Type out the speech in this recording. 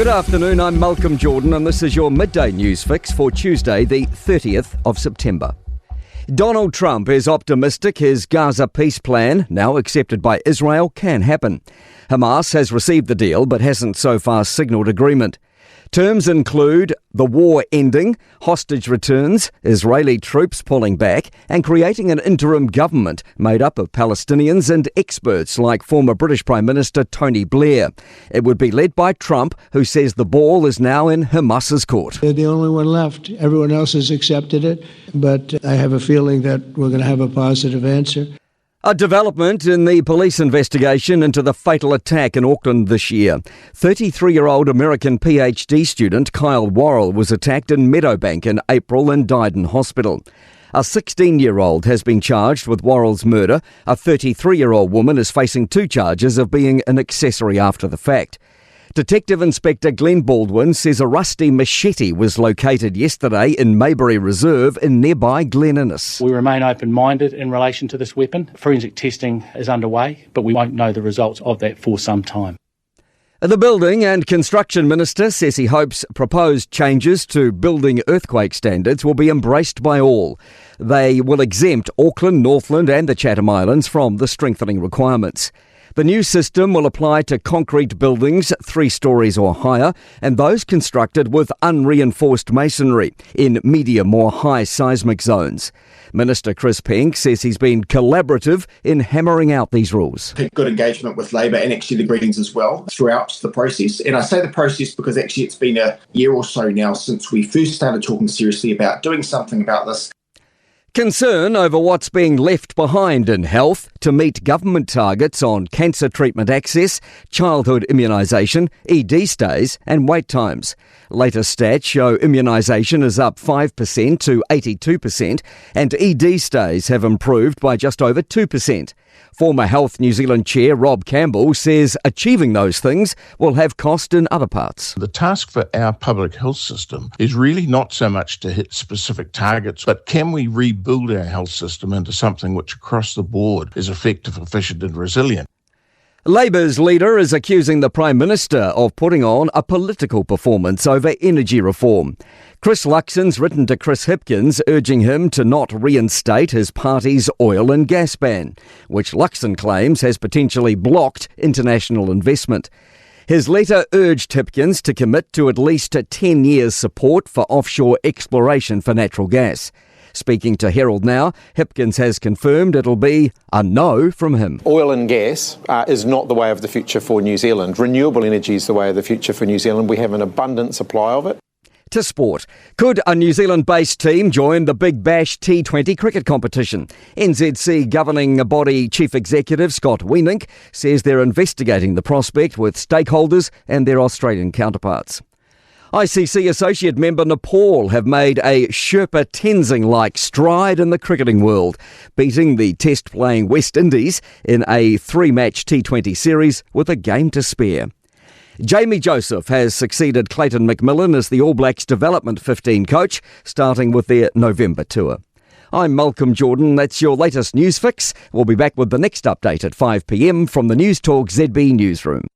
Good afternoon, I'm Malcolm Jordan and this is your Midday News Fix for Tuesday, the 30th of September. Donald Trump is optimistic his Gaza peace plan, now accepted by Israel, can happen. Hamas has received the deal but hasn't so far signalled agreement. Terms include the war ending, hostage returns, Israeli troops pulling back, and creating an interim government made up of Palestinians and experts like former British Prime Minister Tony Blair. It would be led by Trump, who says the ball is now in Hamas's court. They're the only one left. Everyone else has accepted it, but I have a feeling that we're going to have a positive answer. A development in the police investigation into the fatal attack in Auckland this year. 33-year-old American PhD student Kyle Worrell was attacked in Meadowbank in April and died in hospital. A 16-year-old has been charged with Worrell's murder. A 33-year-old woman is facing 2 charges of being an accessory after the fact. Detective Inspector Glenn Baldwin says a rusty machete was located yesterday in Maybury Reserve in nearby Glen Innes. We remain open-minded in relation to this weapon. Forensic testing is underway, but we won't know the results of that for some time. The Building and Construction Minister says he hopes proposed changes to building earthquake standards will be embraced by all. They will exempt Auckland, Northland and the Chatham Islands from the strengthening requirements. The new system will apply to concrete buildings 3 stories or higher and those constructed with unreinforced masonry in medium or high seismic zones. Minister Chris Penk says he's been collaborative in hammering out these rules. Good engagement with Labor and actually the Greens as well throughout the process. And I say the process because actually it's been a year or so now since we first started talking seriously about doing something about this. Concern over what's being left behind in health to meet government targets on cancer treatment access, childhood immunisation, ED stays and wait times. Latest stats show immunisation is up 5% to 82% and ED stays have improved by just over 2%. Former Health New Zealand Chair Rob Campbell says achieving those things will have cost in other parts. The task for our public health system is really not so much to hit specific targets, but can we rebuild our health system into something which across the board is effective, efficient and resilient? Labor's leader is accusing the Prime Minister of putting on a political performance over energy reform. Chris Luxon's written to Chris Hipkins urging him to not reinstate his party's oil and gas ban, which Luxon claims has potentially blocked international investment. His letter urged Hipkins to commit to at least 10 years' support for offshore exploration for natural gas. Speaking to Herald Now, Hipkins has confirmed it'll be a no from him. Oil and gas is not the way of the future for New Zealand. Renewable energy is the way of the future for New Zealand. We have an abundant supply of it. To sport. Could a New Zealand-based team join the Big Bash T20 cricket competition? NZC governing body chief executive Scott Wienink says they're investigating the prospect with stakeholders and their Australian counterparts. ICC Associate Member Nepal have made a Sherpa Tenzing-like stride in the cricketing world, beating the test-playing West Indies in a 3-match T20 series with a game to spare. Jamie Joseph has succeeded Clayton McMillan as the All Blacks Development 15 coach, starting with their November tour. I'm Malcolm Jordan. That's your latest news fix. We'll be back with the next update at 5 p.m. from the Newstalk ZB newsroom.